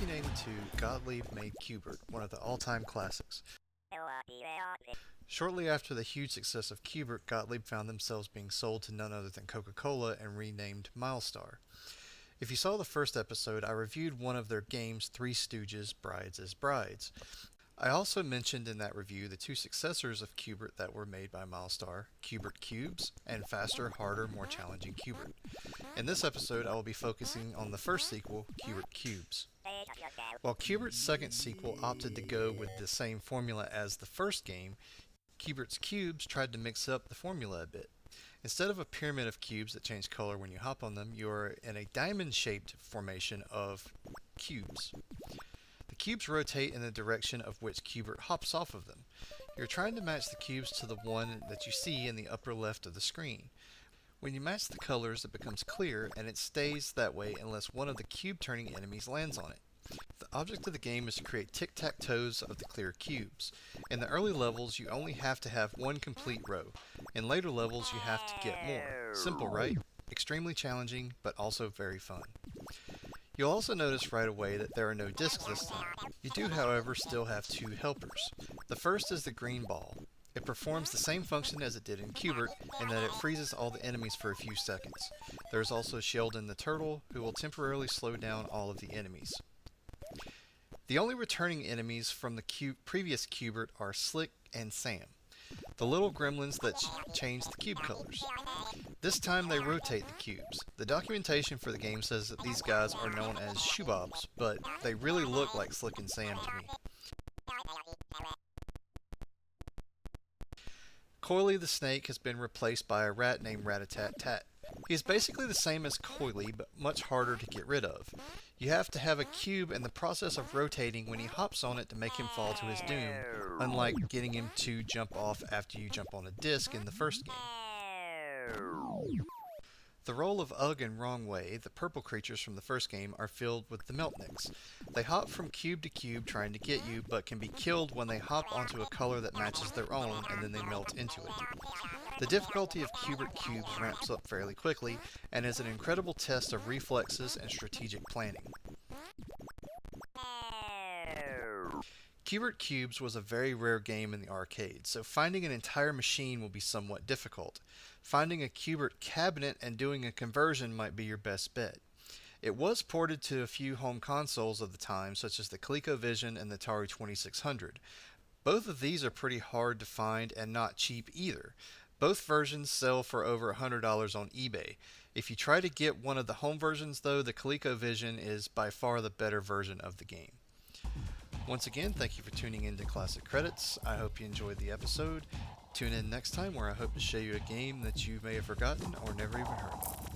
1982, Gottlieb made q-bert, one of the all-time classics. Shortly after the huge success of q-bert, Gottlieb found themselves being sold to none other than Coca-Cola and renamed Milestar. If you saw the first episode, I reviewed one of their games, Three Stooges, Brides as Brides. I also mentioned in that review the two successors of q-bert that were made by Milestar, q-bert Qubes, and faster, harder, more challenging q-bert. In this episode, I will be focusing on the first sequel, q-bert Qubes. While q-bert's second sequel opted to go with the same formula as the first game, q-bert's Qubes tried to mix up the formula a bit. Instead of a pyramid of cubes that change color when you hop on them, you are in a diamond-shaped formation of cubes. The cubes rotate in the direction of which q-bert hops off of them. You're trying to match the cubes to the one that you see in the upper left of the screen. When you match the colors, it becomes clear, and it stays that way unless one of the cube-turning enemies lands on it. The object of the game is to create tic-tac-toes of the clear cubes. In the early levels, you only have to have one complete row. In later levels, you have to get more. Simple, right? Extremely challenging, but also very fun. You'll also notice right away that there are no discs this time. You do, however, still have two helpers. The first is the green ball. It performs the same function as it did in q-bert in that it freezes all the enemies for a few seconds. There is also Sheldon the turtle, who will temporarily slow down all of the enemies. The only returning enemies from the previous q-bert are Slick and Sam, the little gremlins that change the cube colors. This time they rotate the cubes. The documentation for the game says that these guys are known as shoebobs, but they really look like Slick and Sam to me. Coily the snake has been replaced by a rat named Rat-a-tat-tat. He is basically the same as Coily, but much harder to get rid of. You have to have a cube in the process of rotating when he hops on it to make him fall to his doom, unlike getting him to jump off after you jump on a disc in the first game. The role of Ugg and Wrong Way, the purple creatures from the first game, are filled with the Meltniks. They hop from cube to cube trying to get you, but can be killed when they hop onto a color that matches their own and then they melt into it. The difficulty of q-bert Qubes ramps up fairly quickly and is an incredible test of reflexes and strategic planning. Q-bert Qubes was a very rare game in the arcade, so finding an entire machine will be somewhat difficult. Finding a q-bert cabinet and doing a conversion might be your best bet. It was ported to a few home consoles of the time, such as the ColecoVision and the Atari 2600. Both of these are pretty hard to find and not cheap either. Both versions sell for over $100 on eBay. If you try to get one of the home versions though, the ColecoVision is by far the better version of the game. Once again, thank you for tuning in to Classic Credits. I hope you enjoyed the episode. Tune in next time where I hope to show you a game that you may have forgotten or never even heard of.